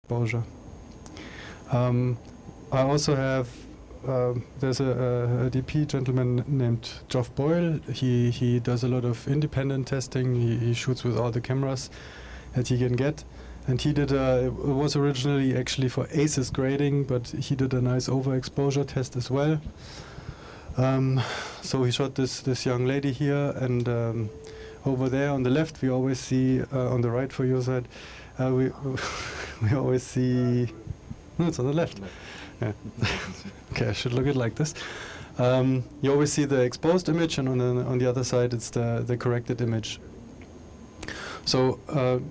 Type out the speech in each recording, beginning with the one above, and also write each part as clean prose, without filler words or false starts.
exposure. I also have, there's a DP gentleman named Geoff Boyle. He does a lot of independent testing. He shoots with all the cameras that he can get. And he did it was originally actually for ACES grading, but he did a nice overexposure test as well. So he shot this young lady here, and over there on the left we always see, on the right for your side, we always see, no, it's on the left. Yeah. Okay, I should look at it like this. You always see the exposed image, and on the other side it's the corrected image. So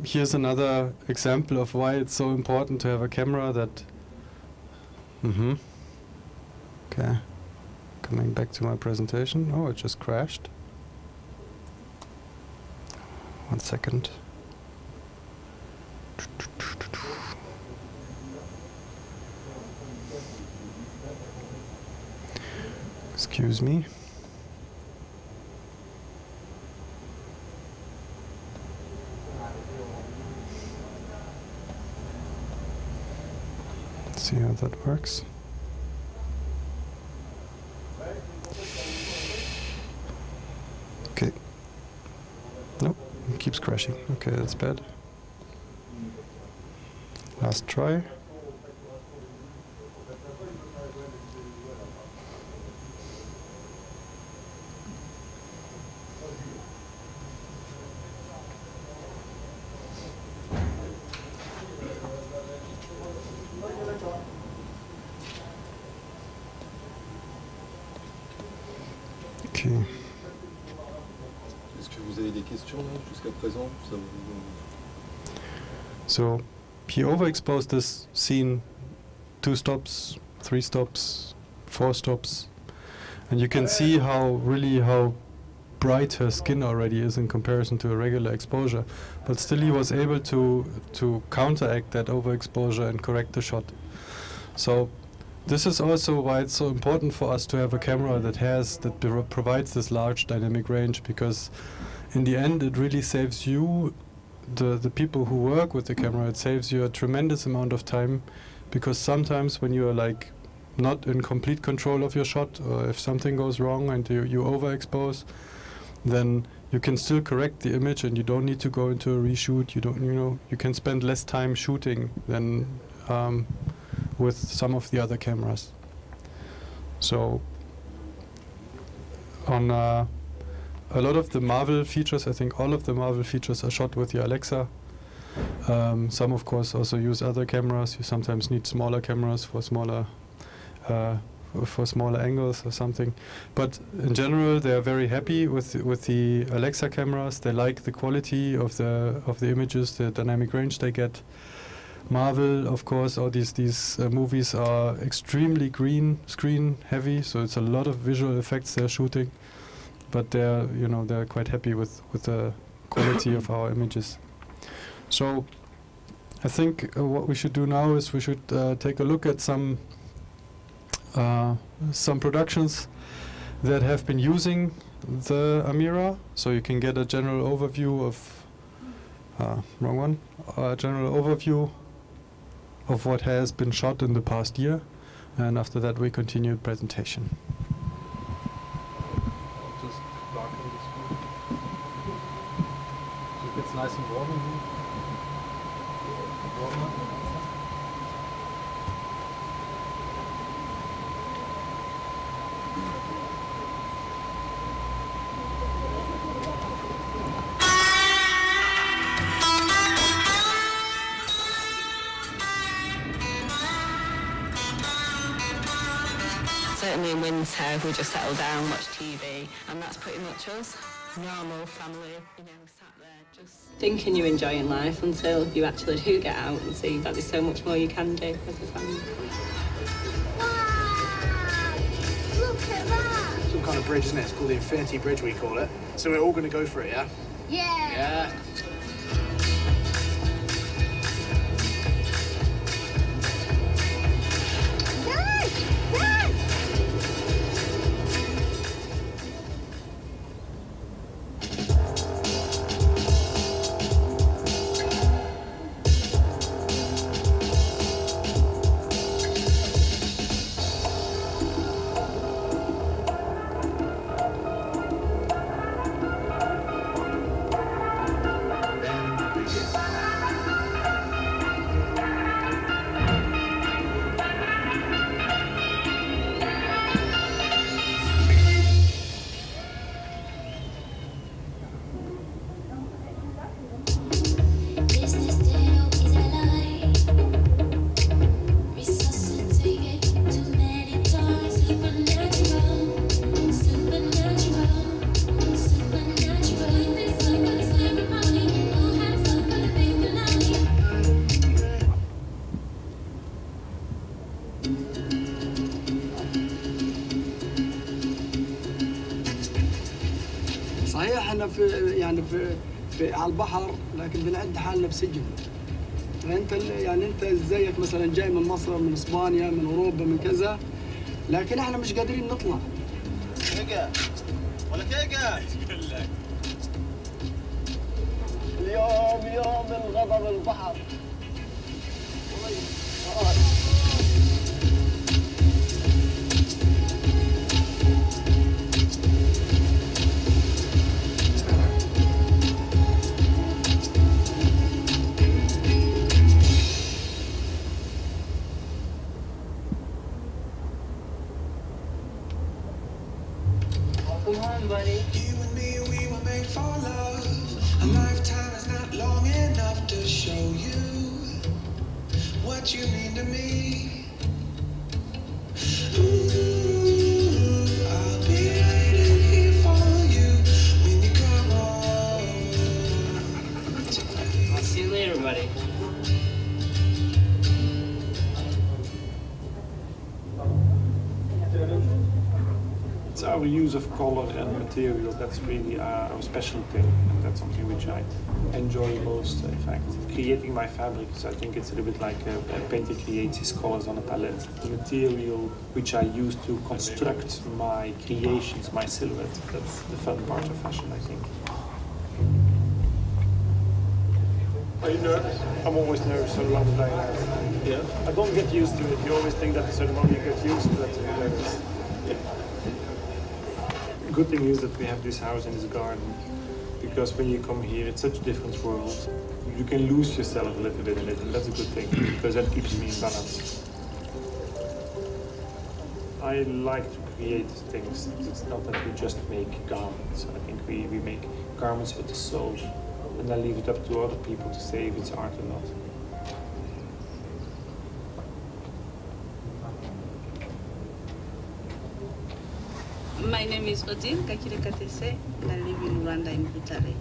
here's another example of why it's so important to have a camera that... Okay, coming back to my presentation. Oh, it just crashed. 1 second. Excuse me. Let's see how that works. Okay. Nope, it keeps crashing. Okay, that's bad. Last try. Okay. Est-ce que vous avez des questions là jusqu'à présent? So he overexposed this scene 2 stops, 3 stops, 4 stops, and you can see how bright her skin already is in comparison to a regular exposure. But still he was able to counteract that overexposure and correct the shot. So this is also why it's so important for us to have a camera that provides this large dynamic range, because in the end it really saves you, the people who work with the camera, it saves you a tremendous amount of time, because sometimes when you are like not in complete control of your shot, or if something goes wrong and you overexpose, then you can still correct the image and you don't need to go into a reshoot. You can spend less time shooting than with some of the other cameras. So on a lot of the Marvel features, I think all of the Marvel features are shot with your Alexa. Some of course also use other cameras. You sometimes need smaller cameras for smaller angles or something. But in general they are very happy with the Alexa cameras. They like the quality of the images, the dynamic range they get. Marvel, of course, all these movies are extremely green screen heavy, so it's a lot of visual effects they're shooting. But they're quite happy with the quality of our images. So I think what we should do now is we should take a look at some productions that have been using the AMIRA, so you can get a general overview of general overview of what has been shot in the past year, and after that we continue the presentation. Just darken this one. So it gets nice and warm in here. Certainly in winter, we just settle down, watch TV, and that's pretty much us. Normal family, sat there just thinking you're enjoying life until you actually do get out and see that there's so much more you can do as a family. Wow! Look at that! Some kind of bridge, isn't it? It's called the Infinity Bridge, we call it. So we're all going to go for it, yeah? Yeah! Yeah. في يعني في على البحر، لكن بنعد حالنا بسجن. فانت يعني انت زيك مثلا جاي من مصر، من اسبانيا، من اوروبا، من كذا، لكن احنا مش قادرين نطلع. كيكه ولا كيكه؟ اليوم يوم الغضب البحر. Come on, buddy. You and me, we were made for love. A lifetime is not long enough to show you what you mean to me. Ooh, I'll be waiting here for you when you come home to me. I'll see you later, buddy. It's our use of color and material that's really our special thing, and that's something which I enjoy most. In fact, creating my fabrics, I think it's a little bit like a painter creates his colors on a palette. The material which I use to construct my creations, my silhouette, that's the fun part of fashion, I think. Are you nervous? I'm always nervous for the last day. Yeah. I don't get used to it. You always think that a certain moment you get used to that. Good thing is that we have this house and this garden, because when you come here, it's such a different world. You can lose yourself a little bit in it, and that's a good thing, because that keeps me in balance. I like to create things. It's not that we just make garments. I think we make garments with the soul, and I leave it up to other people to say if it's art or not. My name is Odile Kakire-Katese, and I live in Rwanda in Butare.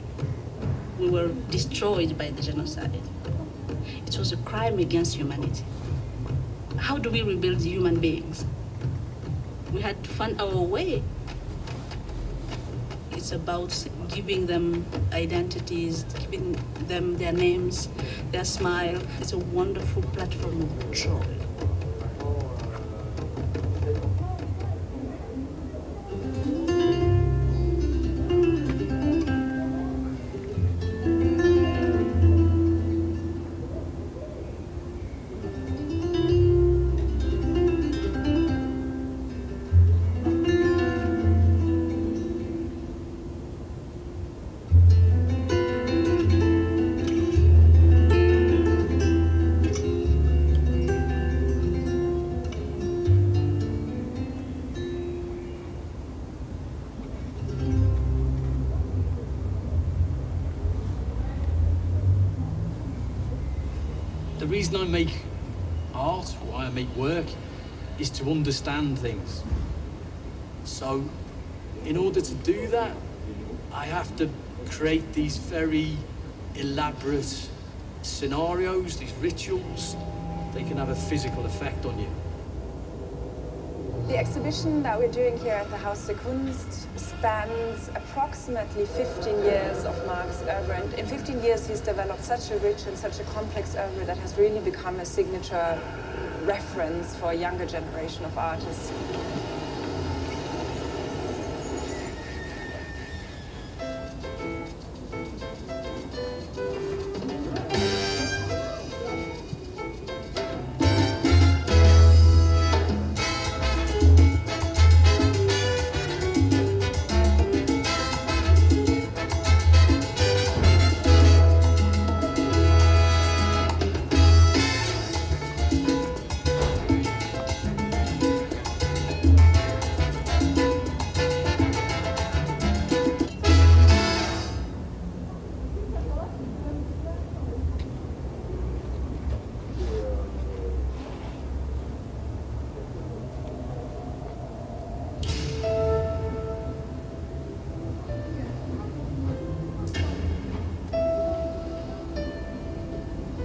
We were destroyed by the genocide. It was a crime against humanity. How do we rebuild human beings? We had to find our way. It's about giving them identities, giving them their names, their smile. It's a wonderful platform of joy. The reason I make art, why I make work, is to understand things. So, in order to do that, I have to create these very elaborate scenarios, these rituals. They can have a physical effect on you. The exhibition that we're doing here at the Haus der Kunst spans approximately 15 years of Mark's oeuvre, and in 15 years he's developed such a rich and such a complex oeuvre that has really become a signature reference for a younger generation of artists.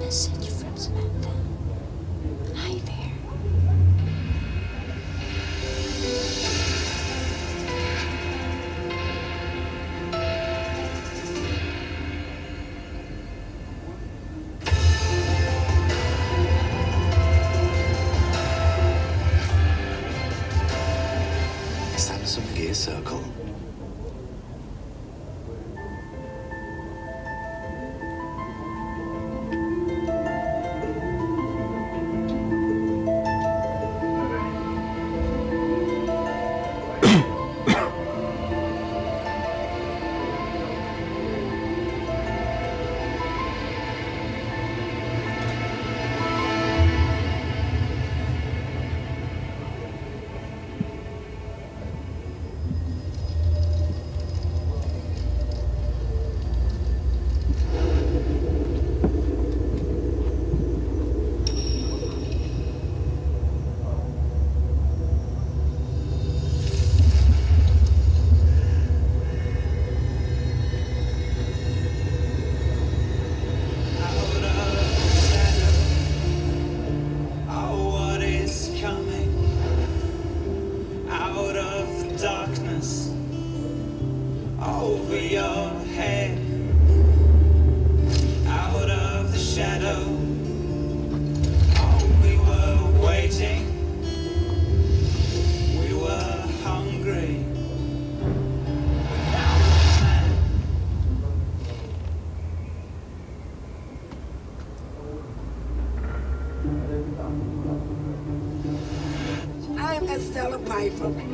Message from Samantha. Hi there. a circle.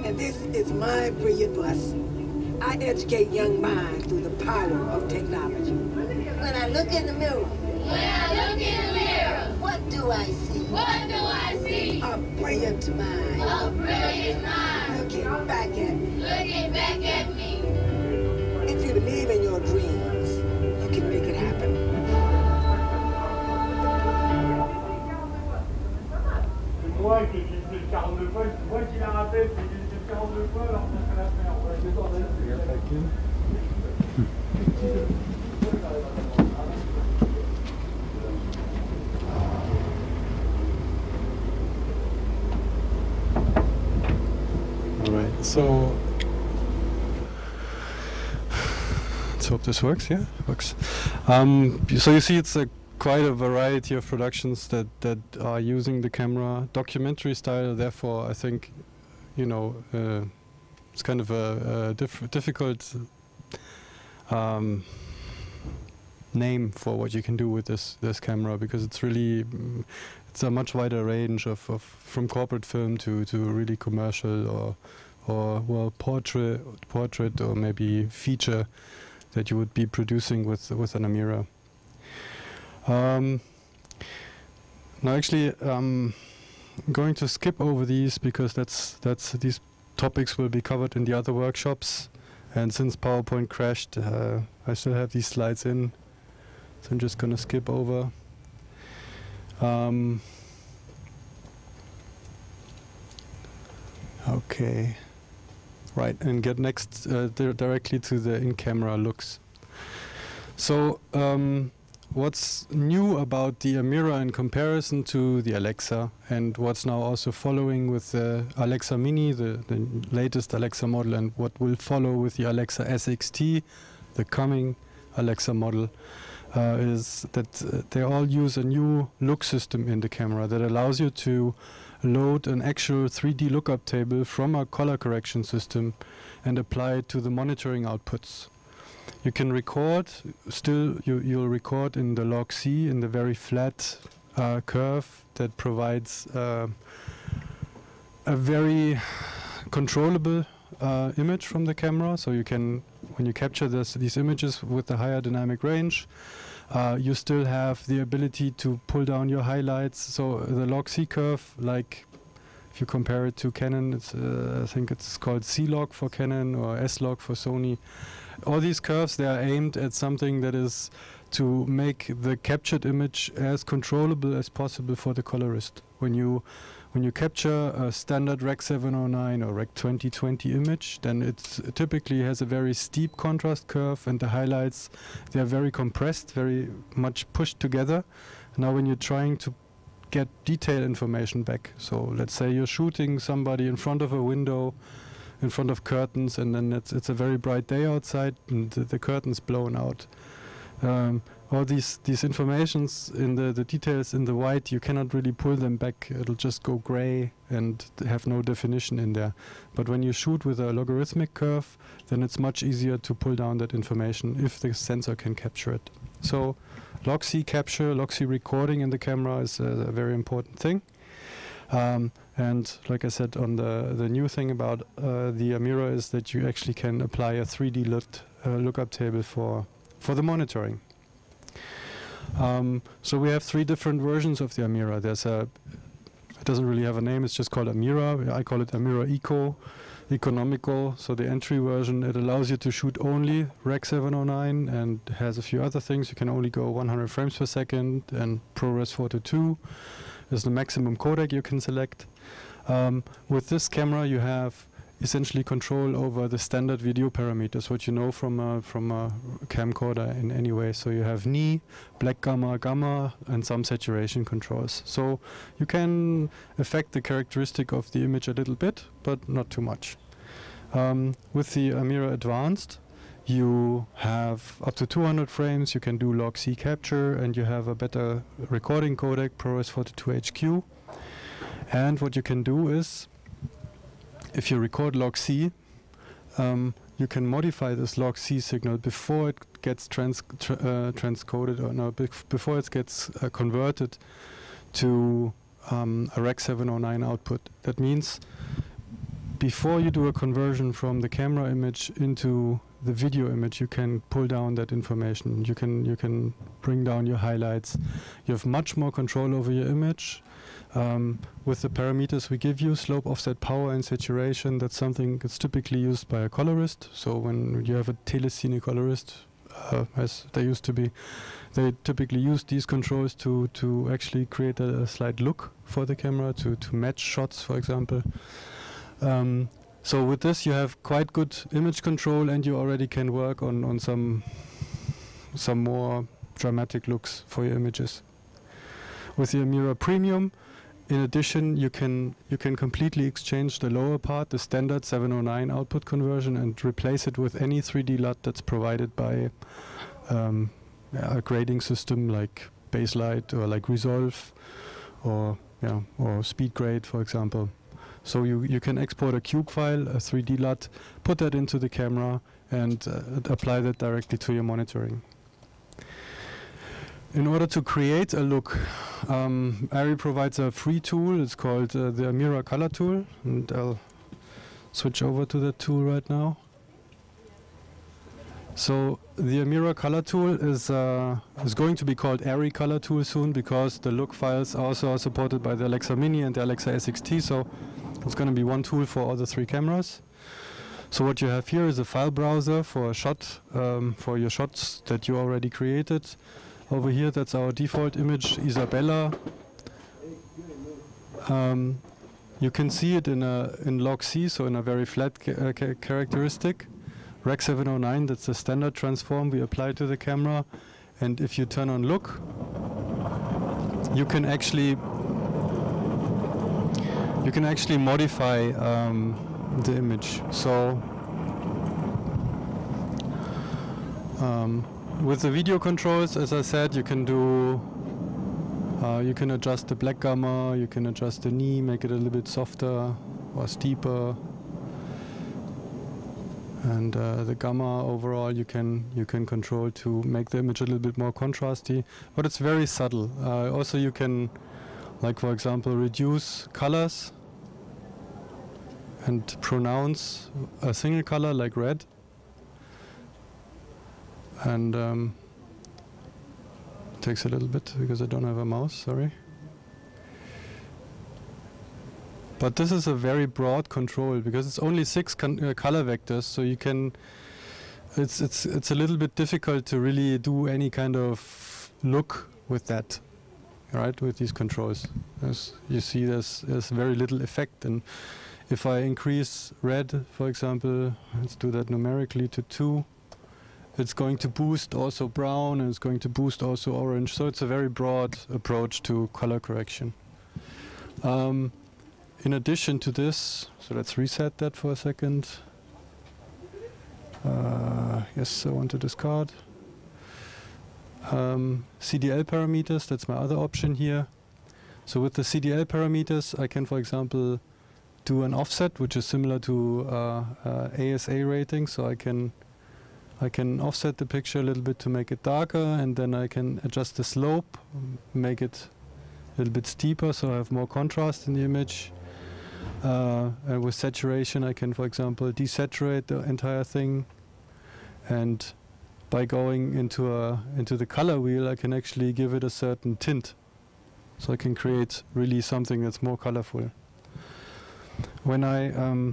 And this is my brilliant bus. I educate young minds through the power of technology. When I look in the mirror, what do I see? What do I see? A brilliant mind. A brilliant mind. Looking back at me. Looking back at me. If you believe in your dreams, you can make it happen. Moi qui fais le 42 fois, moi qui la rappelle, c'est qu'il fait le 42 fois, alors on fait la faire. On va se détendre. All right, so let's hope this works. Yeah, it works. So you see, it's quite a variety of productions that are using the camera documentary style. Therefore, I think, you know, it's kind of a difficult name for what you can do with this camera, because it's really it's a much wider range of from corporate film to really commercial or well portrait or maybe feature that you would be producing with an ARRI. Now, actually, I'm going to skip over these because these topics will be covered in the other workshops. And since PowerPoint crashed, I still have these slides in, so I'm just going to skip over. Okay, right, and get next directly to the in-camera looks. So. What's new about the ARRI in comparison to the Alexa, and what's now also following with the Alexa Mini, the latest Alexa model, and what will follow with the Alexa SXT, the coming Alexa model, is that they all use a new look system in the camera that allows you to load an actual 3D lookup table from a color correction system and apply it to the monitoring outputs. You can record, you'll record in the log C in the very flat curve that provides a very controllable image from the camera. So you can, when you capture these images with a higher dynamic range, you still have the ability to pull down your highlights. So the log C curve, like if you compare it to Canon, it's I think it's called C-Log for Canon or S-Log for Sony. All these curves, they are aimed at something that is to make the captured image as controllable as possible for the colorist. When you capture a standard Rec 709 or Rec 2020 image, then it typically has a very steep contrast curve, and the highlights, they are very compressed, very much pushed together. Now when you're trying to get detailed information back, so let's say you're shooting somebody in front of a window, in front of curtains, and then it's a very bright day outside and the curtain's blown out. all these informations in the details in the white, you cannot really pull them back. It'll just go gray and have no definition in there. But when you shoot with a logarithmic curve, then it's much easier to pull down that information if the sensor can capture it. So log-C capture, log-C recording in the camera is a very important thing. And like I said, on the new thing about the AMIRA is that you actually can apply a 3D lookup table for the monitoring. So we have 3 different versions of the AMIRA. There's it doesn't really have a name, it's just called AMIRA. I call it AMIRA Economical. So the entry version, it allows you to shoot only Rec 709 and has a few other things. You can only go 100 frames per second, and ProRes 4:2 is the maximum codec you can select. With this camera you have essentially control over the standard video parameters, what you know from a camcorder in any way. So you have knee, black gamma, and some saturation controls. So you can affect the characteristic of the image a little bit, but not too much. With the AMIRA Advanced, you have up to 200 frames, you can do log-C capture, and you have a better recording codec, ProRes 4:2 HQ. And what you can do is, if you record log-C, you can modify this log-C signal before it gets transcoded, or no, before it gets converted to a Rec 709 output. That means before you do a conversion from the camera image into the video image, you can pull down that information. You can bring down your highlights. You have much more control over your image. With the parameters we give you, slope, offset, power, and saturation, that's something that's typically used by a colorist. So when you have a telecine colorist, as they used to be, they typically use these controls to actually create a slight look for the camera, to match shots, for example. So with this you have quite good image control, and you already can work on some more dramatic looks for your images. With the AMIRA Premium, in addition, you can completely exchange the lower part, the standard 709 output conversion, and replace it with any 3D LUT that's provided by a grading system like Baselight or like Resolve or SpeedGrade, for example. So you can export a cube file, a 3D LUT, put that into the camera, and apply that directly to your monitoring. In order to create a look, ARRI provides a free tool. It's called the AMIRA Color Tool, and I'll switch over to that tool right now. So the AMIRA Color Tool is going to be called ARRI Color Tool soon, because the look files also are supported by the Alexa Mini and the Alexa SXT. So it's going to be one tool for all the 3 cameras. So what you have here is a file browser for a shot, for your shots that you already created. Over here, that's our default image, Isabella. You can see it in log-C, so in a very flat characteristic. Rec 709, that's the standard transform we apply to the camera. And if you turn on look, you can actually modify the image. So with the video controls, as I said, you can do you can adjust the black gamma, you can adjust the knee, make it a little bit softer or steeper, and the gamma overall you can control to make the image a little bit more contrasty, but it's very subtle. Also, you can, like for example, reduce colors and pronounce a single color like red. And it takes a little bit because I don't have a mouse, sorry. But this is a very broad control because it's only 6 color vectors, so you can. It's a little bit difficult to really do any kind of look with that, right? With these controls, as you see, there's very little effect. And if I increase red, for example, let's do that numerically to 2. It's going to boost also brown, and it's going to boost also orange. So it's a very broad approach to color correction. In addition to this, so let's reset that for a second. Yes, I want to discard. CDL parameters, that's my other option here. So with the CDL parameters, I can, for example, do an offset, which is similar to ASA rating. So I can offset the picture a little bit to make it darker, and then I can adjust the slope, make it a little bit steeper, so I have more contrast in the image. And with saturation, I can, for example, desaturate the entire thing, and by going into the color wheel, I can actually give it a certain tint. So I can create really something that's more colorful. When I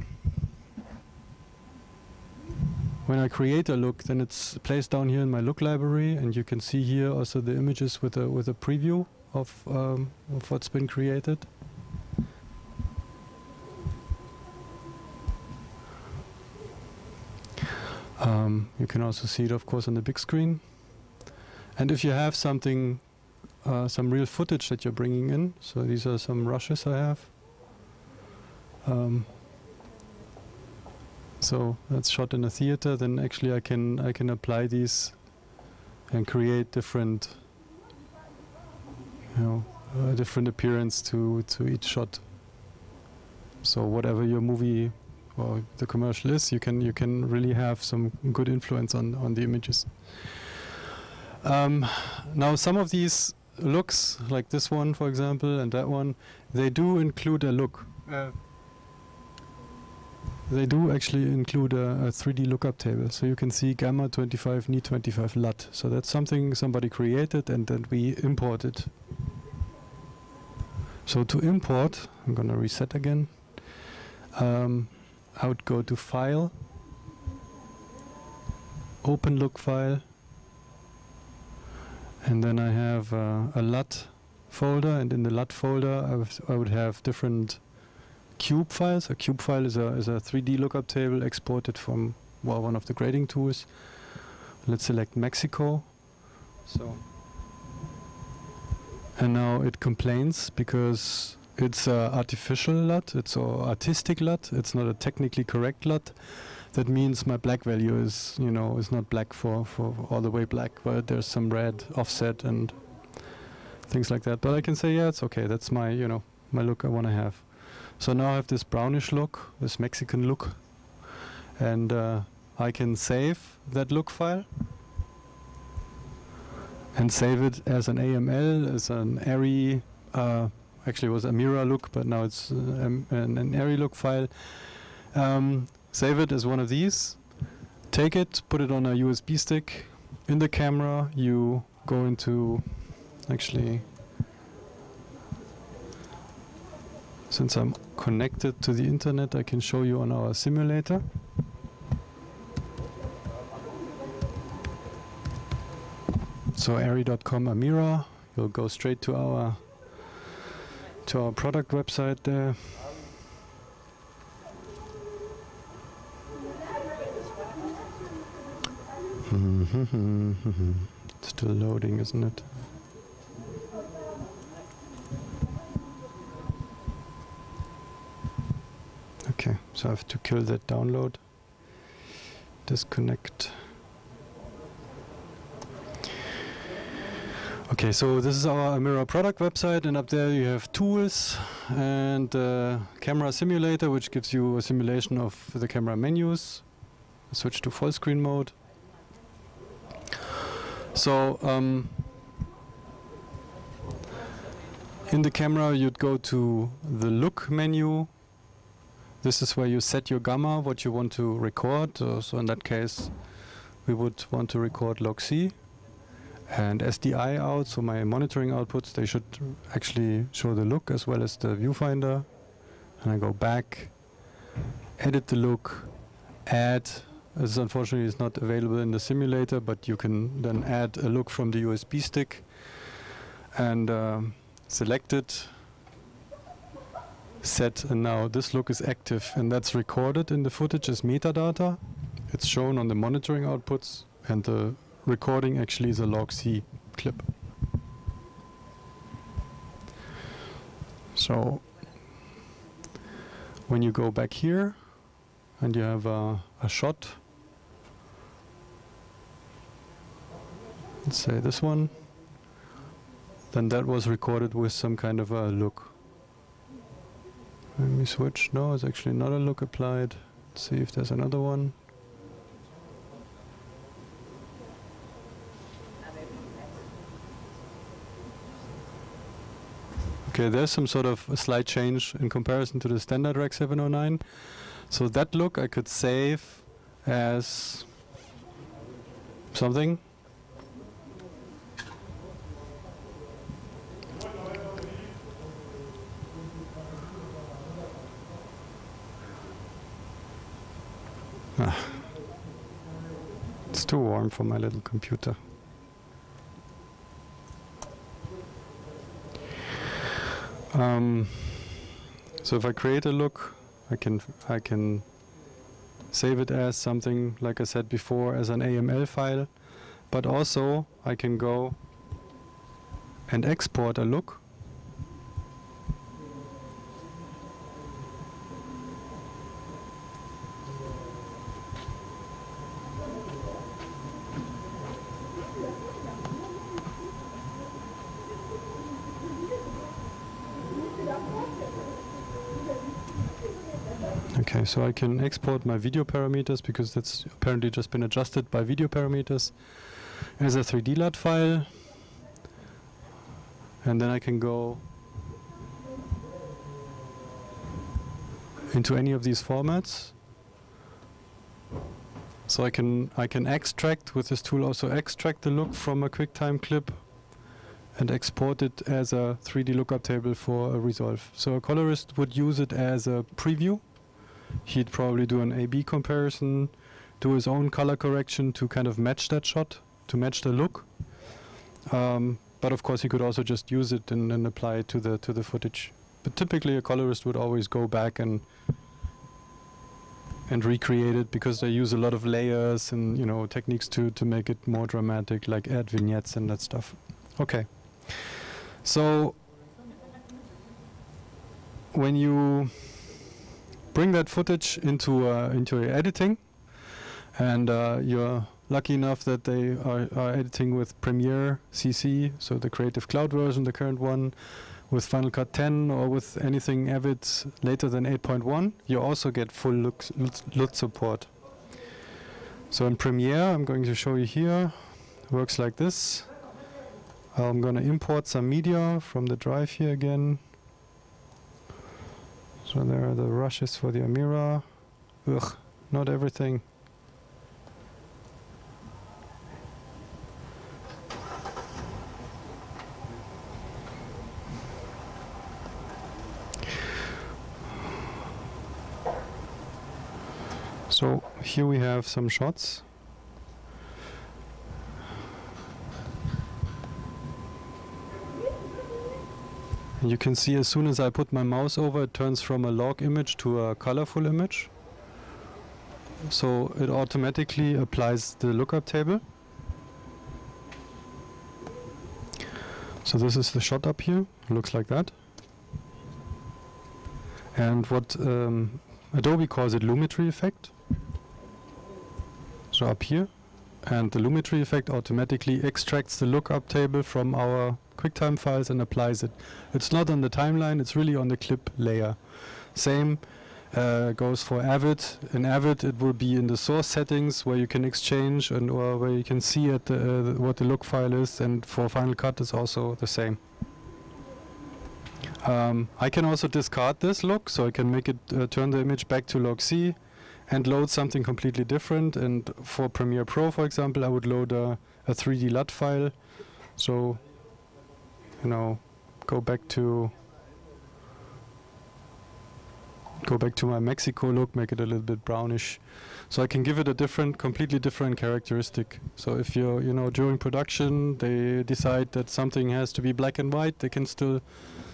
create a look, then it's placed down here in my look library, and you can see here also the images with a preview of what's been created. You can also see it, of course, on the big screen. And if you have something, some real footage that you're bringing in, so these are some rushes I have. So that's shot in a theater. Then actually I can apply these and create different, different appearance to each shot. So whatever your movie or the commercial is, you can really have some good influence on the images. Now some of these looks, like this one for example and that one, they do include a look. They do actually include a 3D lookup table. So you can see gamma 25, ni 25 LUT. So that's something somebody created and then we imported. So to import, I'm going to reset again. I would go to File, Open Look File, and then I have a LUT folder, and in the LUT folder I would have different cube files. A cube file is a 3D lookup table exported from one of the grading tools. Let's select Mexico. So, and now it complains because it's artificial LUT, it's an artistic LUT, it's not a technically correct LUT. That means my black value is, is not black for all the way black, but there's some red offset and things like that. But I can say, yeah, it's okay, that's my, my look I want to have. So now I have this brownish look, this Mexican look, and I can save that look file and save it as an AML, as an ARRI. Actually, it was a mirror look, but now it's an ARRI look file. Save it as one of these. Take it, put it on a USB stick. In the camera, you go into, actually, since I'm connected to the internet, I can show you on our simulator. So ARRI.com Amira, you'll go straight to our product website there. Still loading, isn't it? Okay, so I have to kill that download. Disconnect. Okay, so this is our Amira product website, and up there you have tools and camera simulator, which gives you a simulation of the camera menus. Switch to full screen mode. So in the camera you'd go to the look menu. This is where you set your gamma, what you want to record. So in that case we would want to record log C. And SDI out, so my monitoring outputs, they should actually show the look as well as the viewfinder. And I go back, edit the look, add. This unfortunately is not available in the simulator, but you can then add a look from the USB stick and select it, set, and now this look is active, and that's recorded in the footage as metadata. It's shown on the monitoring outputs, and the recording actually is a log C clip. So when you go back here and you have a shot, let's say this one, then that was recorded with some kind of a look. Let me switch. No, it's actually not a look applied. Let's see if there's another one. Okay, there's some sort of a slight change in comparison to the standard Rec 709. So that look I could save as something. It's too warm for my little computer. So if I create a look, I can save it as something, like I said before, as an AML file, but also I can go and export a look. Okay, so I can export my video parameters, because that's apparently just been adjusted by video parameters, as a 3D LUT file. And then I can go into any of these formats. So I can extract with this tool, also extract the look from a QuickTime clip and export it as a 3D lookup table for a resolve. So a colorist would use it as a preview. He'd probably do an A/B comparison, do his own color correction to kind of match that shot, to match the look. But of course he could also just use it and apply it to the footage. But typically a colorist would always go back and recreate it, because they use a lot of layers and, you know, techniques to make it more dramatic, like add vignettes and that stuff. Okay. So when you bring that footage into your editing, and you're lucky enough that they are editing with Premiere CC, so the Creative Cloud version, the current one, with Final Cut 10 or with anything Avid later than 8.1, you also get full LUT support. So in Premiere, I'm going to show you here, works like this. I'm going to import some media from the drive here again. So there are the rushes for the Amira. Ugh, not everything. So here we have some shots. You can see as soon as I put my mouse over, it turns from a log image to a colorful image. So it automatically applies the lookup table. So this is the shot up here, looks like that. And what Adobe calls it lumetri effect. So up here. And the lumetri effect automatically extracts the lookup table from our QuickTime files and applies it. It's not on the timeline, it's really on the clip layer. Same goes for Avid. In Avid it will be in the source settings where you can exchange or where you can see what the look file is, and for Final Cut it's also the same. I can also discard this look, so I can make it turn the image back to log C and load something completely different. And for Premiere Pro, for example, I would load a 3D LUT file. So, you know, go back to my Mexico look, make it a little bit brownish. So I can give it a completely different characteristic. So if you're, you know, during production, they decide that something has to be black and white, they can still,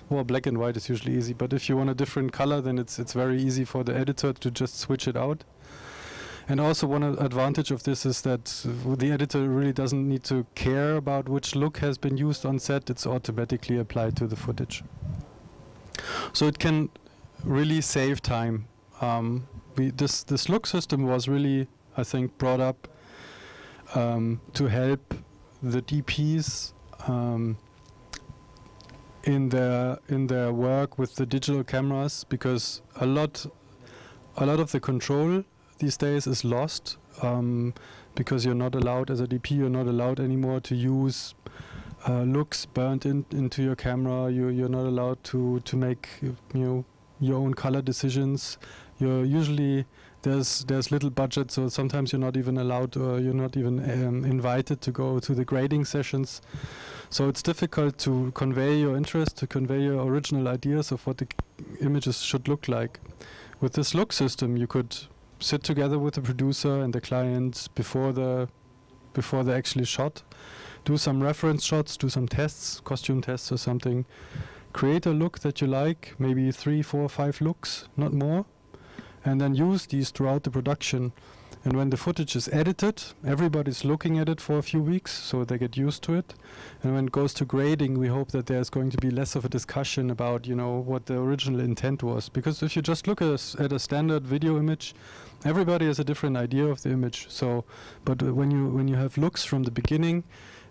well, black and white is usually easy, but if you want a different color, then it's very easy for the editor to just switch it out. And also one advantage of this is that the editor really doesn't need to care about which look has been used on set, it's automatically applied to the footage. So it can really save time. This look system was really, I think, brought up to help the DPs in their work with the digital cameras, because a lot of the control these days is lost, because you're not allowed, as a DP, you're not allowed anymore to use looks burnt into your camera. You're not allowed to make your own color decisions. You're usually there's little budget, so sometimes you're not even allowed, or you're not even invited to go to the grading sessions. So it's difficult to convey your interest, to convey your original ideas of what the images should look like. With this look system, you could sit together with the producer and the client before they actually shot, do some reference shots, do some tests, costume tests or something, create a look that you like, maybe 3, 4, 5 looks, not more, and then use these throughout the production. And when the footage is edited, everybody's looking at it for a few weeks, so they get used to it. And when it goes to grading, we hope that there's going to be less of a discussion about, what the original intent was. Because if you just look at a standard video image, everybody has a different idea of the image. So, but when you have looks from the beginning,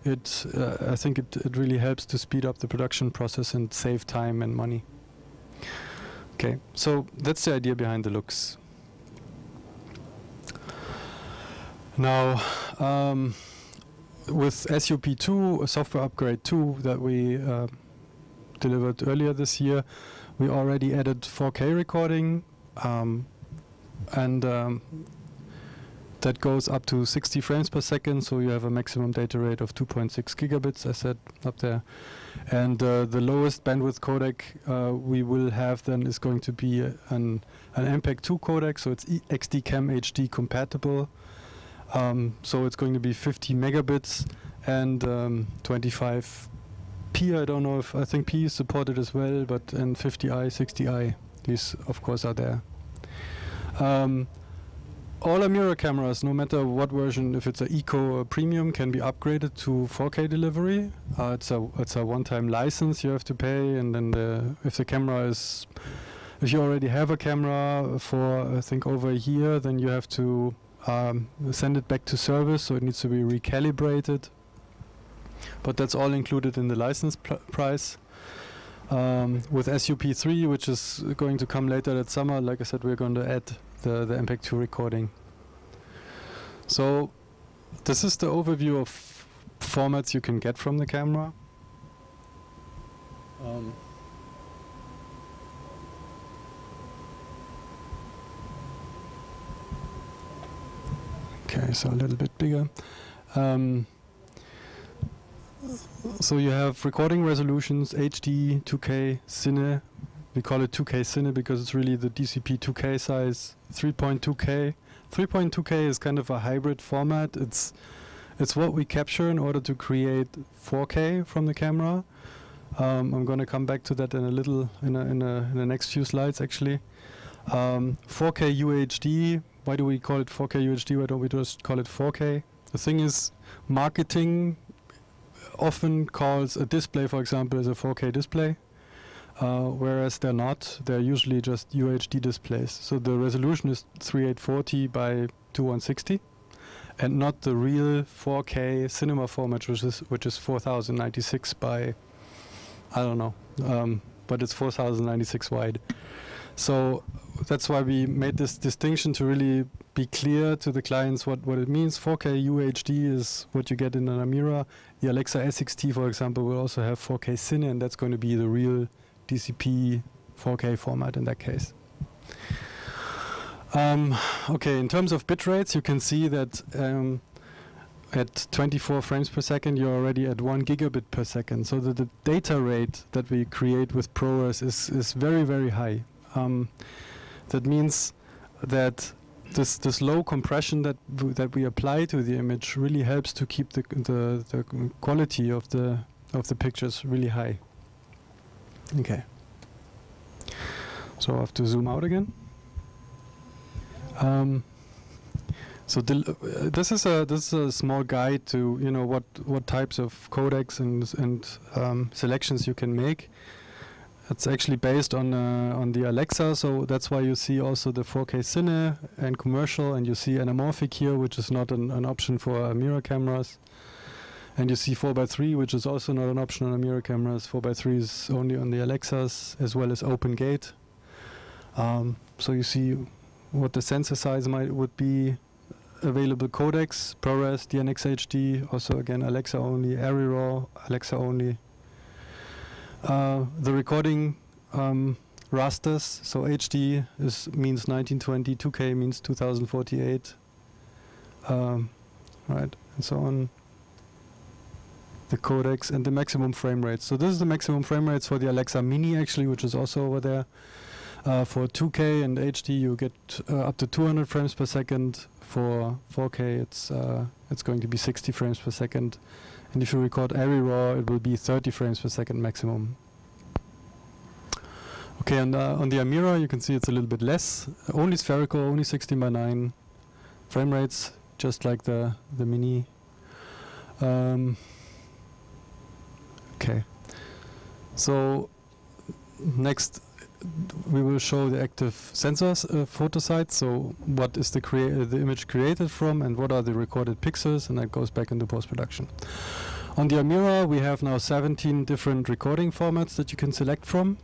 I think it really helps to speed up the production process and save time and money. Okay, so that's the idea behind the looks. Now, with SUP2, a software upgrade 2 that we delivered earlier this year, we already added 4K recording, and that goes up to 60 frames per second, so you have a maximum data rate of 2.6 gigabits, I said up there. And the lowest bandwidth codec we will have then is going to be an MPEG-2 codec, so it's XDCAM HD compatible. So it's going to be 50 megabits and 25p. I think P is supported as well, but and 50i, 60i, these of course are there. All our mirror cameras, no matter what version, if it's an Eco or Premium, can be upgraded to 4K delivery. It's a one-time license you have to pay, and then if you already have a camera for I think over a year, then you have to send it back to service, so it needs to be recalibrated. But that's all included in the license price. With SUP3, which is going to come later that summer, like I said, we're going to add the MPEG-2 recording. So this is the overview of formats you can get from the camera. Okay, so a little bit bigger. So you have recording resolutions, HD, 2K, Cine. We call it 2K Cine because it's really the DCP 2K size, 3.2K. 3.2K is kind of a hybrid format. It's what we capture in order to create 4K from the camera. I'm going to come back to that in a little, in the next few slides actually. 4K UHD. Why do we call it 4K UHD? Why don't we just call it 4K? The thing is, marketing often calls a display, for example, as a 4K display, whereas they're not. They're usually just UHD displays. So the resolution is 3840 by 2160, and not the real 4K cinema format, which is 4096 by, I don't know, but it's 4096 wide. So that's why we made this distinction to really be clear to the clients what it means. 4K UHD is what you get in an Amira. The Alexa SXT, for example, will also have 4K Cine, and that's going to be the real DCP 4K format in that case. Okay, in terms of bit rates, you can see that at 24 frames per second, you're already at 1 gigabit per second. So the data rate that we create with ProRes is very, very high. That means that this low compression that we apply to the image really helps to keep the quality of the pictures really high. Okay. So I have to zoom out again. So this is a small guide to what types of codecs and selections you can make. It's actually based on the Alexa, so that's why you see also the 4K Cine and commercial, and you see anamorphic here, which is not an option for mirror cameras. And you see 4:3, which is also not an option on mirror cameras. 4:3 is only on the Alexas, as well as open gate. So you see what the sensor size would be. Available codecs, ProRes, DNx HD, also again Alexa only, ARRI RAW, Alexa only. The recording rasters, so HD means 1920, 2K means 2048, right, and so on. The codecs and the maximum frame rates. So this is the maximum frame rates for the Alexa Mini actually, which is also over there. For 2K and HD you get up to 200 frames per second. For 4K it's going to be 60 frames per second. And if you record ARRI RAW it will be 30 frames per second maximum. Okay, and on the Amira you can see it's a little bit less. Only spherical, only 16:9 frame rates, just like the Mini. Okay, so next we will show the active sensors photo sites. So what is the image created from, and what are the recorded pixels, and that goes back into post-production. On the Amira we have now 17 different recording formats that you can select from.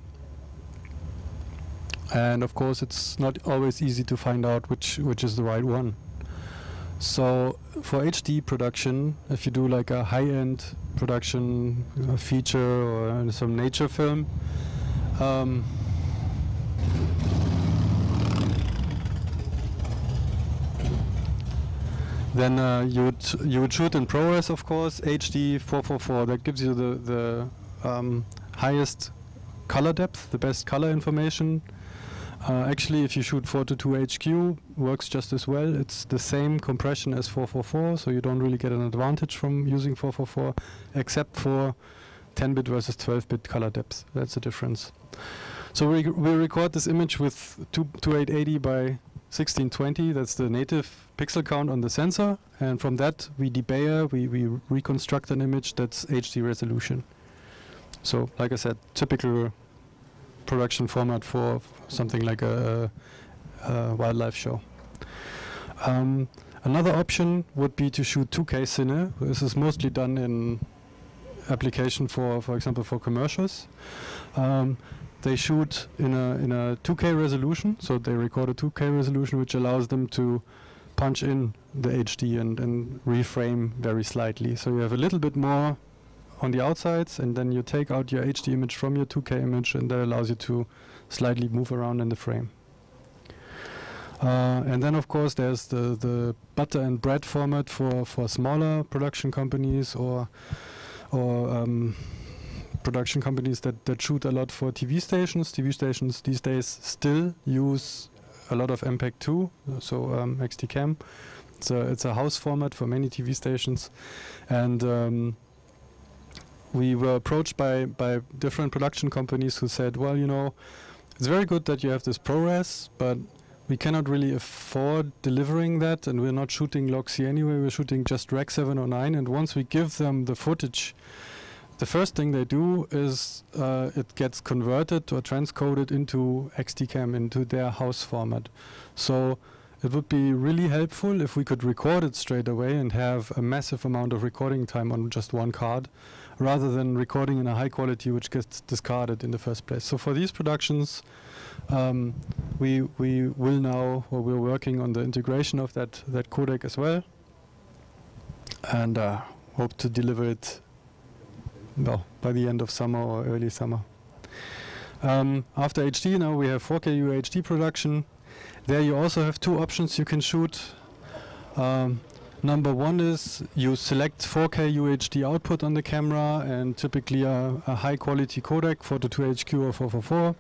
And of course it's not always easy to find out which is the right one. So for HD production, if you do like a high-end production, a feature or some nature film, then you would shoot in ProRes, of course, HD 444. That gives you the highest color depth, the best color information. Actually, if you shoot 422 HQ, works just as well. It's the same compression as 444, so you don't really get an advantage from using 444, except for 10-bit versus 12-bit color depth. That's the difference. So we record this image with 2880 by 1620. That's the native pixel count on the sensor, and from that we debayer, we reconstruct an image that's HD resolution. So, like I said, typical production format for something like a wildlife show. Another option would be to shoot 2K cine. This is mostly done in application for example, for commercials. They shoot in a 2K resolution, so they record a 2K resolution, which allows them to punch in the HD and reframe very slightly. So you have a little bit more on the outsides, and then you take out your HD image from your 2K image, and that allows you to slightly move around in the frame. And then of course there's the butter and bread format for smaller production companies or production companies that shoot a lot for TV stations. TV stations these days still use a lot of MPEG 2, so XT-Cam. It's a house format for many TV stations, and we were approached by different production companies who said, well, you know, it's very good that you have this ProRes, but we cannot really afford delivering that, and we're not shooting log C anyway, we're shooting just Rec 709, and once we give them the footage, the first thing they do is it gets converted or transcoded into XT-Cam, into their house format. So it would be really helpful if we could record it straight away and have a massive amount of recording time on just one card, rather than recording in a high quality which gets discarded in the first place. So for these productions, we will now, or we're working on the integration of that codec as well, and hope to deliver it by the end of summer or early summer. After HD, now we have 4K UHD production. There you also have two options you can shoot. Number one is you select 4K UHD output on the camera, and typically a high quality codec, 422HQ or 444.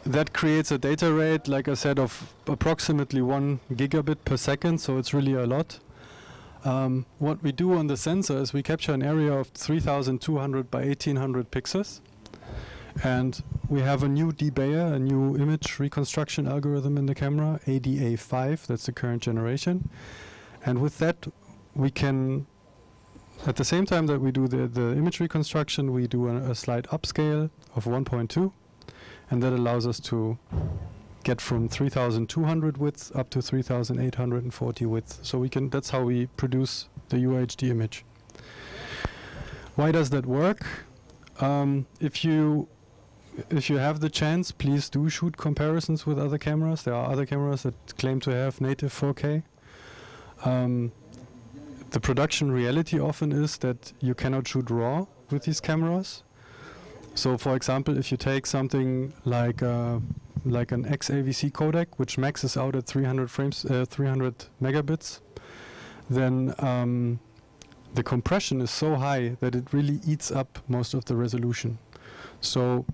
That creates a data rate, like I said, of approximately 1 gigabit per second, so it's really a lot. What we do on the sensor is we capture an area of 3200 by 1800 pixels, and we have a new debayer, a new image reconstruction algorithm in the camera, ADA5, that's the current generation. And with that we can, at the same time that we do the image reconstruction, we do a slight upscale of 1.2, and that allows us to get from 3200 width up to 3840 width. So we can, that's how we produce the UHD image. Why does that work? If you have the chance, please do shoot comparisons with other cameras. There are other cameras that claim to have native 4K. The production reality often is that you cannot shoot RAW with these cameras. So, for example, if you take something like an XAVC codec, which maxes out at 300 megabits, then the compression is so high that it really eats up most of the resolution. So,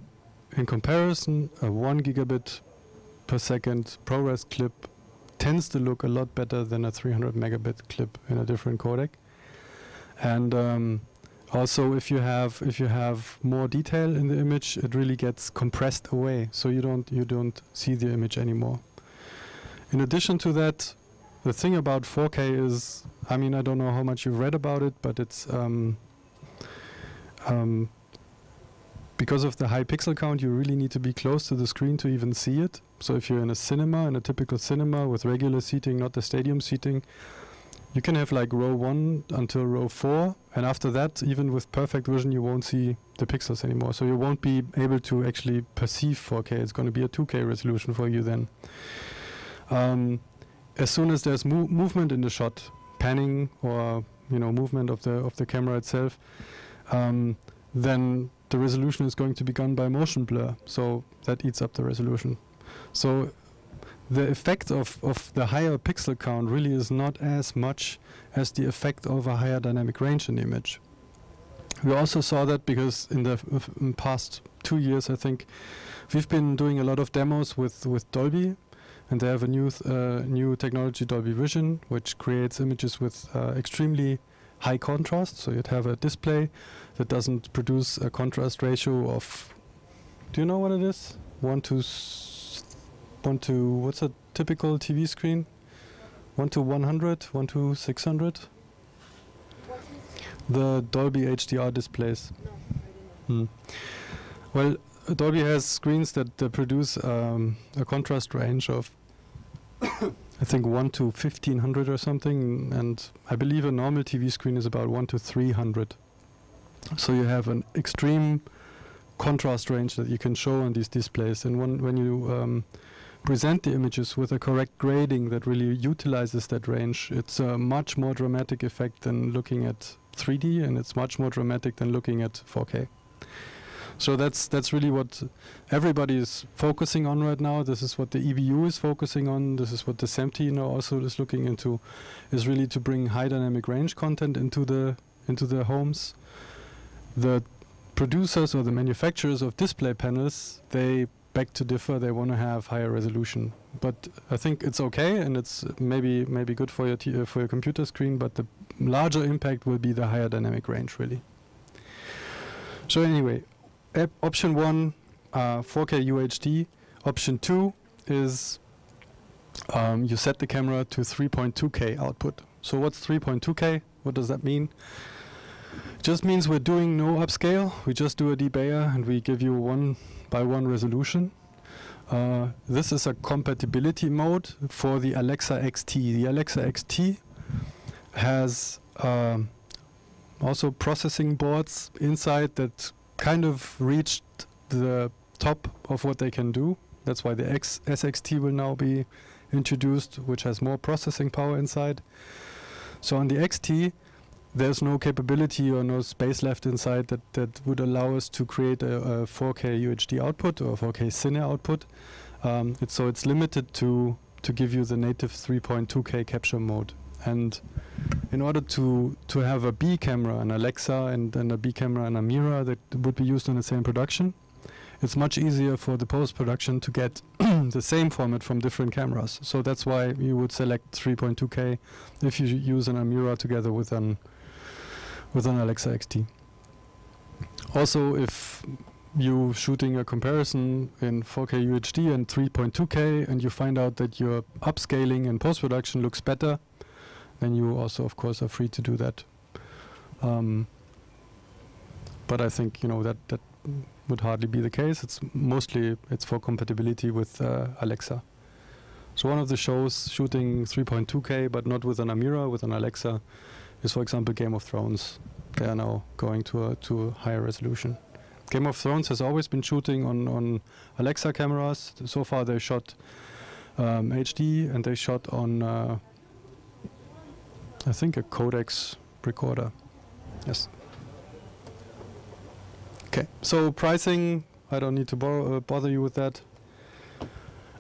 in comparison, a 1 gigabit per second ProRes clip tends to look a lot better than a 300 megabit clip in a different codec. And also, if you have more detail in the image, it really gets compressed away, so you don't see the image anymore. In addition to that, the thing about 4K is, I mean, I don't know how much you've read about it, but it's because of the high pixel count, you really need to be close to the screen to even see it. So if you're in a cinema, in a typical cinema with regular seating, not the stadium seating, you can have like row 1 until row 4, and after that, even with perfect vision, you won't see the pixels anymore. So you won't be able to actually perceive 4K. It's going to be a 2K resolution for you then. As soon as there's movement in the shot, panning or movement of the camera itself, then the resolution is going to be gone by motion blur. So that eats up the resolution. So the effect of the higher pixel count really is not as much as the effect of a higher dynamic range in the image. We also saw that because in the past 2 years, I think, we've been doing a lot of demos with Dolby, and they have a new technology, Dolby Vision, which creates images with extremely high contrast. So you'd have a display that doesn't produce a contrast ratio of, do you know what it is? 1 to, what's a typical TV screen? 1 to 100, 1 to 600? The Dolby HDR displays. Well, Dolby has screens that produce a contrast range of I think 1 to 1500 or something, and I believe a normal TV screen is about 1 to 300. So you have an extreme contrast range that you can show on these displays, and when you present the images with a correct grading that really utilizes that range, it's a much more dramatic effect than looking at 3D, and it's much more dramatic than looking at 4K. So that's really what everybody is focusing on right now. This is what the EBU is focusing on. This is what the SMT also is looking into, is really to bring high dynamic range content into the homes. The producers or the manufacturers of display panels, they beg to differ. They want to have higher resolution, but I think it's okay, and it's maybe good for your computer screen. But the larger impact will be the higher dynamic range, really. So anyway. Option 1, 4K UHD. Option 2 is you set the camera to 3.2K output. So what's 3.2K? What does that mean? It just means we're doing no upscale. We just do a debayer and we give you 1:1 resolution. This is a compatibility mode for the Alexa XT. The Alexa XT has also processing boards inside that kind of reached the top of what they can do. That's why the SXT will now be introduced, which has more processing power inside. So on the XT, there's no capability or no space left inside that would allow us to create a 4K UHD output or 4K Cine output. So it's limited to give you the native 3.2K capture mode. And in order to have a B camera, an Alexa, and a B camera and a mirror that would be used in the same production, it's much easier for the post-production to get the same format from different cameras. So that's why you would select 3.2K if you use an Amira together with an Alexa XT. Also, if you're shooting a comparison in 4K UHD and 3.2K and you find out that your upscaling and post-production looks better, then you also, of course, are free to do that. But I think that would hardly be the case. It's mostly for compatibility with Alexa. So one of the shows shooting 3.2K, but not with an AMIRA, with an Alexa, is, for example, Game of Thrones. They are now going to a higher resolution. Game of Thrones has always been shooting on Alexa cameras. So far they shot HD, and they shot on, I think, a codex recorder. Yes. Okay, so pricing, I don't need to bother you with that.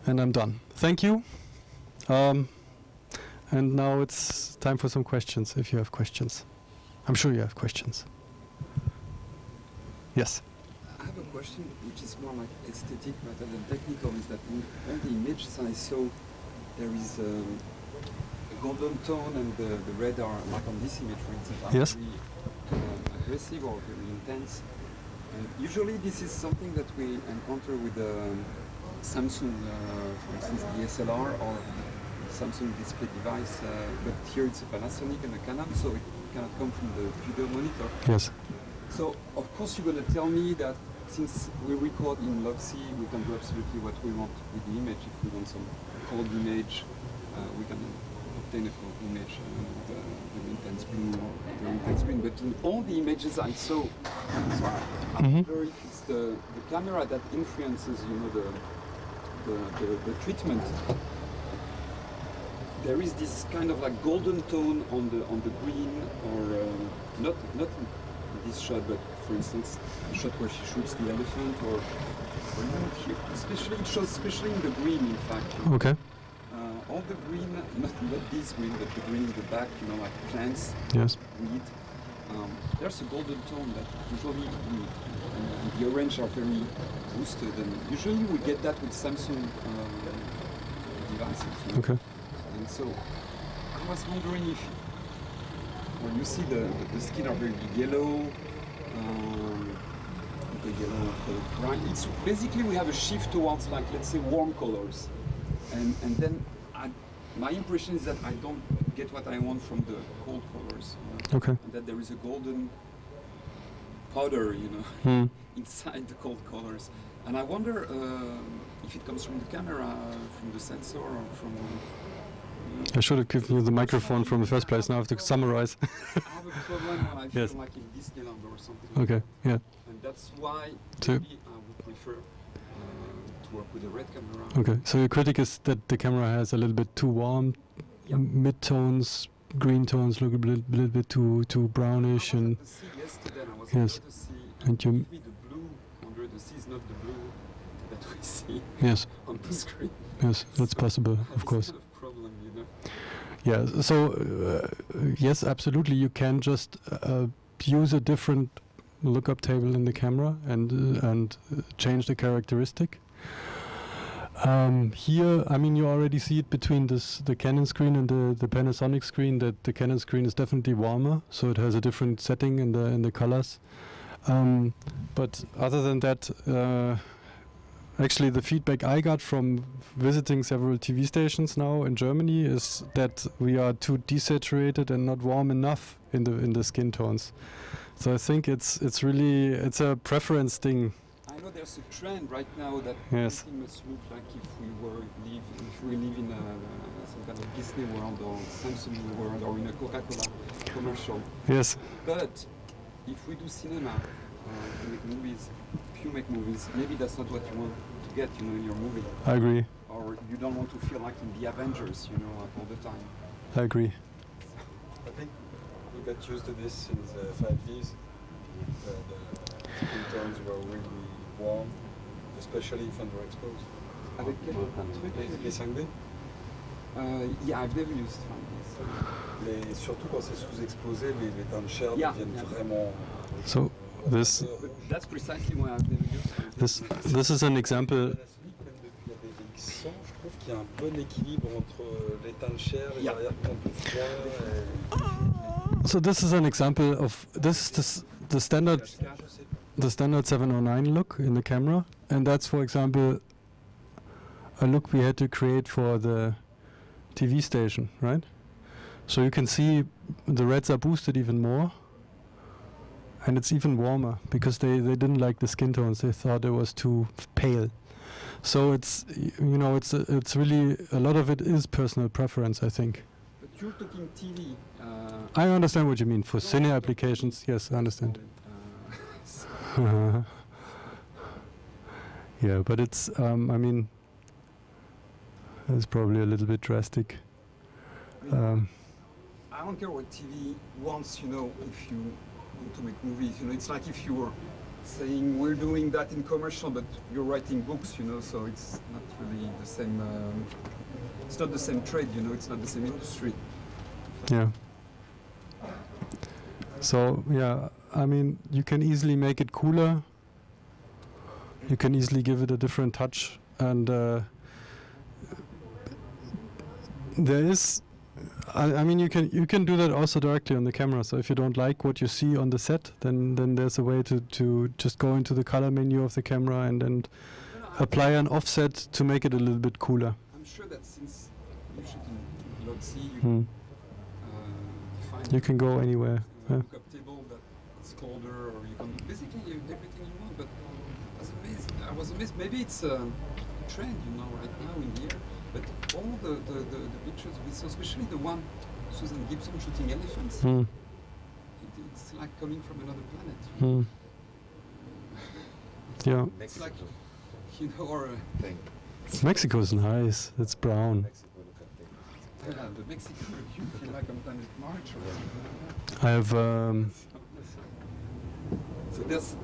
And I'm done. Thank you. And now it's time for some questions, if you have questions. I'm sure you have questions. Yes? I have a question which is more like aesthetic rather than technical, is that in all the images I saw, there is a golden tone, and the red are, like on this image for instance, are yes. very aggressive or very intense. And usually this is something that we encounter with Samsung, for instance, the SLR or Samsung display device, but here it's a Panasonic and a Canon, so it cannot come from the video monitor. Yes. So, of course, you're going to tell me that since we record in log-C, we can do absolutely what we want with the image. If we want some cold image, we can obtain a cold image with the intense blue or the intense green. But in all the images I saw, so I wonder if it's the camera that influences, you know, the treatment. There is this kind of like golden tone on the green, or not in this shot, but for instance, the shot where she shoots the elephant, or here, especially it shows especially in the green, in fact. Okay. All the green, not this green, but the green in the back, you know, like plants, yes, weed. There's a golden tone that usually and the orange are very boosted, and usually we get that with Samsung devices. You know? Okay. And so I was wondering if, when you see the skin are very yellow, the yellow, the brown, it's basically we have a shift towards, like, let's say, warm colors, and then my impression is that I don't get what I want from the cold colors. You know? Okay. And that there is a golden powder, you know, inside the cold colors. And I wonder if it comes from the camera, from the sensor, or from... I should have given you the microphone from the first place. Now I have to summarize. I have a problem when I feel yes. like in Disneyland or something. Okay, like yeah. And that's why maybe I would prefer to work with a red camera. Okay, so your critic is that the camera has a little bit too warm, mid-tones, green tones look a little bit too brownish, and I was at the sea yesterday, and I was yes, able to see, and you maybe the blue under the sea is not the blue that we see yes, on the screen. yes, that's possible, of course. Kind of problem, you know. Yeah, so yes, absolutely, you can just use a different lookup table in the camera and change the characteristic. Here, I mean, you already see it between the Canon screen and the Panasonic screen, that the Canon screen is definitely warmer, so it has a different setting in the colors. But other than that, actually the feedback I got from visiting several TV stations now in Germany is that we are too desaturated and not warm enough in the skin tones. So I think it's a preference thing. I know there's a trend right now that yes, everything must look like if we live in some kind of Disney World or Samsung World or in a Coca-Cola commercial. Yes. But if we do cinema, we make movies, if you make movies, maybe that's not what you want to get, you know, in your movie. I agree. Or you don't want to feel like in the Avengers, you know, all the time. I agree. I think we got used to this since 5Ds. The skin tones were really warm, especially if underexposed. Avec quel truc? Les 5D? Yeah, I've never used 5Ds. Mais surtout quand c'est sous-exposé, les teintes de chair deviennent vraiment... So this... That's precisely why I've never used 5Ds. This is an example... Je trouve qu'il y a un bon équilibre entre les teintes de chair, les arrière-plans de froid. So this is an example of this is the standard 709 look in the camera, and that's, for example, a look we had to create for the TV station, right? So you can see the reds are boosted even more, and it's even warmer because they didn't like the skin tones. They thought it was too pale. So it's it's really a lot of it is personal preference, I think. But you're talking TV. I understand what you mean for cine applications. Yes, I understand. Yeah, but it's I mean, it's probably a little bit drastic. I don't care what TV wants, if you want to make movies. It's like if you were saying we're doing that in commercial, but you're writing books, so it's not really the same. It's not the same trade, it's not the same industry. Yeah. So yeah, I mean, you can easily make it cooler. You can easily give it a different touch, and there is. I mean, you can do that also directly on the camera. So if you don't like what you see on the set, then there's a way to just go into the color menu of the camera and apply an offset to make it a little bit cooler. I'm sure that since you shoot in Loxy, you can go anywhere. Lookup Table that's colder, or you can basically everything you want. But I was amazed. Maybe it's a trend, right now in here. But all the pictures we saw, especially the one Susan Gibson shooting elephants, it's like coming from another planet. Yeah. It's like, or Mexico's nice. It's brown. Yeah, the Mexico, you feel like on planet Mars or something. I have. So there's.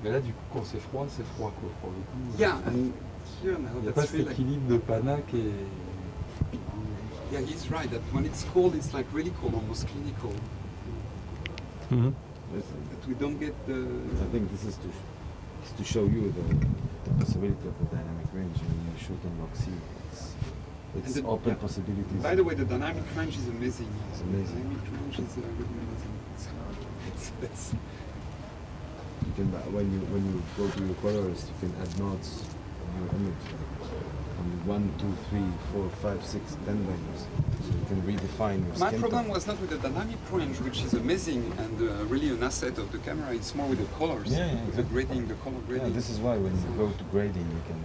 Mais là, du coup, quand c'est froid quoi, pour le coup. Yeah, and here now, il n'y a pas cet équilibre de Panac et. Yeah, he's right. That when it's cold, it's like really cold, almost clinical. But we don't get the. I think this is to show you the possibility of the dynamic range. When you shoot in Loxy, it's open possibilities. By the way, the dynamic range is amazing. It's amazing. The dynamic range is really amazing. You can, when you go to your colors, you can add nodes on your image. On 1, 2, 3, 4, 5, 6, 10 layers. So you can redefine your My skin problem tone. was not with the dynamic range, which is amazing and really an asset of the camera. It's more with the colors. Yeah, exactly. The grading, the color grading. Yeah, this is why when you go to grading, you can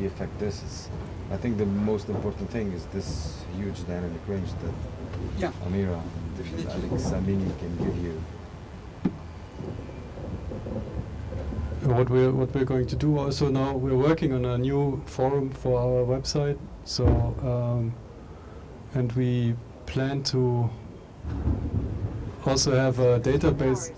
re-effect this. I think the most important thing is this huge dynamic range that Amira and Alex Samini can give you. What we're going to do also now, we're working on a new forum for our website. So and we plan to also have a database.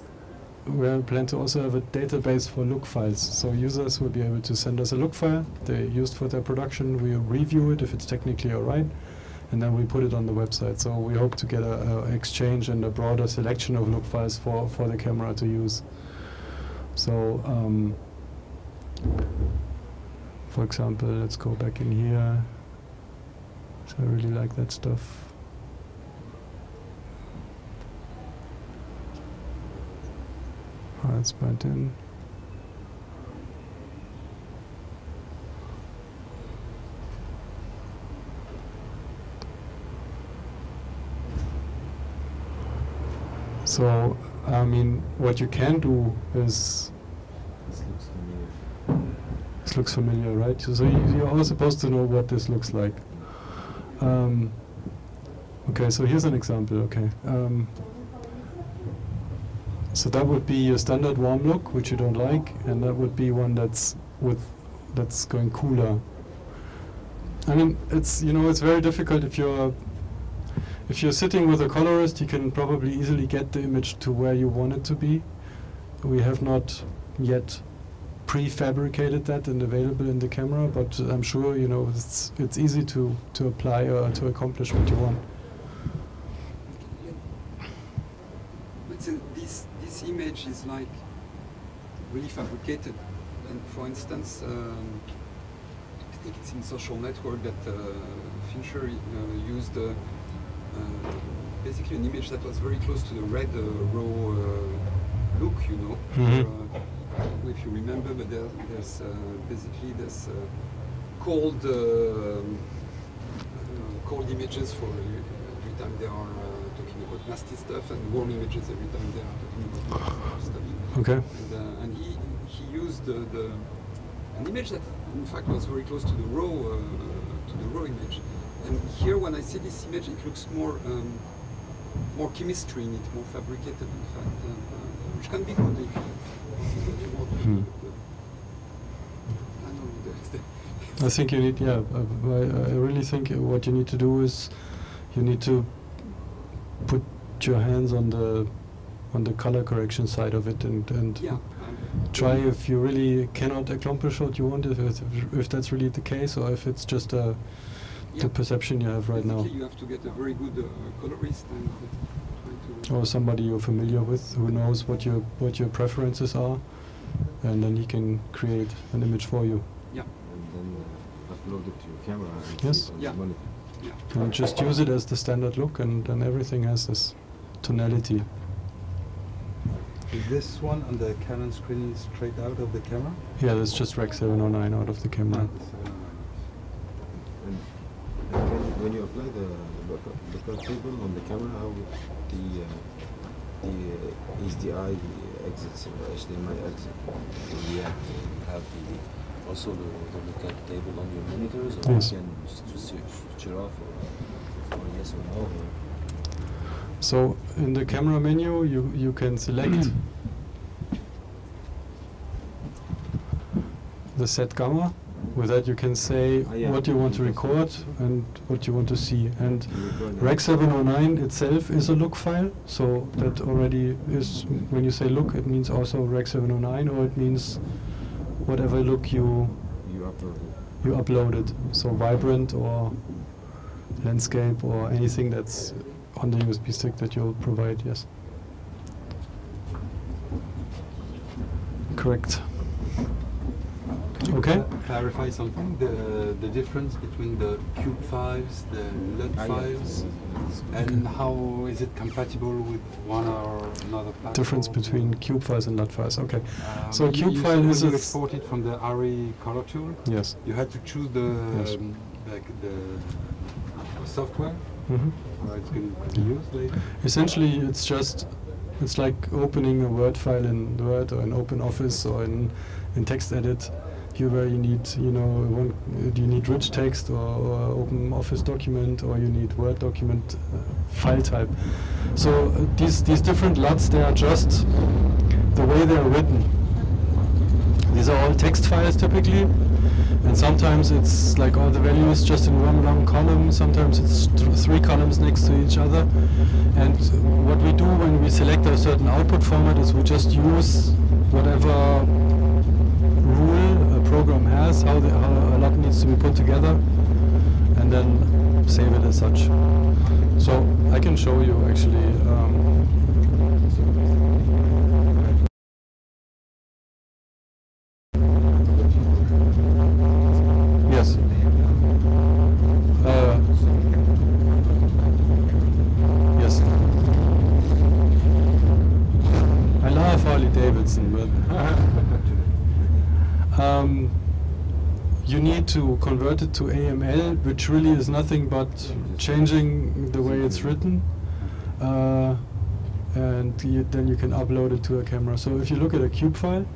We plan to also have a database for look files. So users will be able to send us a look file they used for their production. We review it if it's technically alright, and then we put it on the website. So we hope to get a exchange and a broader selection of look files for the camera to use. So, for example, let's go back in here. So I really like that stuff. Let's put in. So, I mean, what you can do is. This looks familiar. This looks familiar, right? So you're all supposed to know what this looks like. Okay, so here's an example. Okay, so that would be a standard warm look, which you don't like, and that would be one that's going cooler. I mean, it's it's very difficult if you're sitting with a colorist. You can probably easily get the image to where you want it to be. We have not yet prefabricated that and available in the camera, but I'm sure it's easy to apply or to accomplish what you want. This image is like really fabricated, and for instance, I think it's in Social Network that Fincher used basically an image that was very close to the red raw look, I don't know if you remember, but there's basically this cold images for every time they are talking talking about nasty stuff and warm images every time they are talking about stuff. Okay. And he used an image that in fact was very close to the raw image. And here, when I see this image, it looks more chemistry in it, more fabricated, in fact, which can be good if you want to do I think you need, I really think what you need to do is you need to put your hands on the color correction side of it and try if you really cannot accomplish what you want, if that's really the case, or if it's just the perception you have right now. You have to get a very good colorist and try to... Or somebody you're familiar with who knows what your preferences are, and then he can create an image for you. Yeah. And then upload it to your camera and yes. see it on the monitor. Yeah. And just use it as the standard look, and then everything has this tonality. Is this one on the Canon screen straight out of the camera? Yeah, that's just Rec 709 out of the camera. And when you apply the lookup table on the camera, how the HDI exits or HDMI exit? Do you have also the lookup table on your monitors, or yes. you can just switch it off, or yes or no? Or so in the camera menu, you can select the set gamma. With that you can say what you want to record and what you want to see. And Rec 709 itself is a look file, so that already is, when you say look, it means also Rec 709, or it means whatever look you uploaded. So vibrant or landscape or anything that's on the USB stick that you'll provide, yes. Correct. Okay. Clarify something. The difference between the cube files, the LUT files, and how is it compatible with one or another platform? Difference between cube files and LUT files. Okay. So cube file is you exported from the ARRI color tool. Yes. You had to choose the software. How it's going to be used later. Essentially, it's like opening a Word file in Word or in OpenOffice or in TextEdit. Where you need, you need rich text or open office document, or you need Word document file type. So these different LUTs, they are just the way they are written. These are all text files typically, and sometimes it's like all the values just in one long column, sometimes it's three columns next to each other. And what we do when we select a certain output format is we just use whatever rule a program has, how a lot needs to be put together, and then save it as such. So I can show you actually. Yes. Yes. I love Harley Davidson, but you need to convert it to AML, which really is nothing but changing the way it's written, and then you can upload it to a camera. So if you look at a cube file,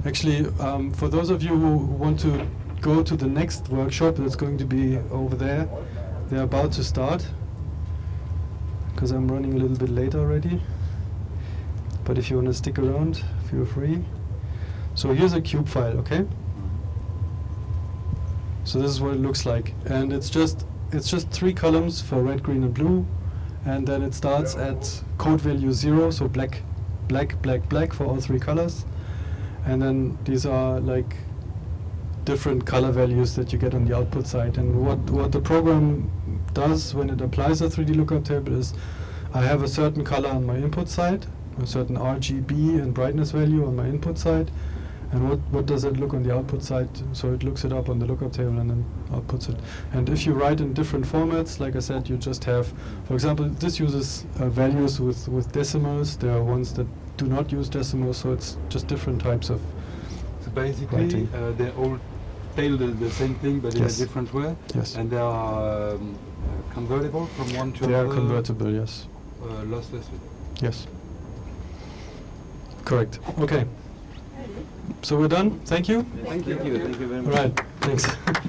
actually, for those of you who want to go to the next workshop that's going to be over there, they're about to start, because I'm running a little bit late already. But if you want to stick around, feel free. So here's a cube file, okay? So this is what it looks like, and it's just three columns for red, green, and blue, and then it starts at code value 0, so black, black, black, black for all three colors, and then these are like different color values that you get on the output side. And what the program does when it applies a 3D lookup table is, I have a certain color on my input side, a certain RGB and brightness value on my input side, and what does it look on the output side? So it looks it up on the lookup table and then outputs it. And if you write in different formats, like I said, you just have, for example, this uses values with decimals. There are ones that do not use decimals, so it's just different types of So basically, they all tell the same thing, but in a different way. Yes. And there are convertible from one to They another? are convertible, yes. Losslessly? Yes. Correct. Okay. So we're done. Thank you. Thank you. Thank you very All much. right. Thanks.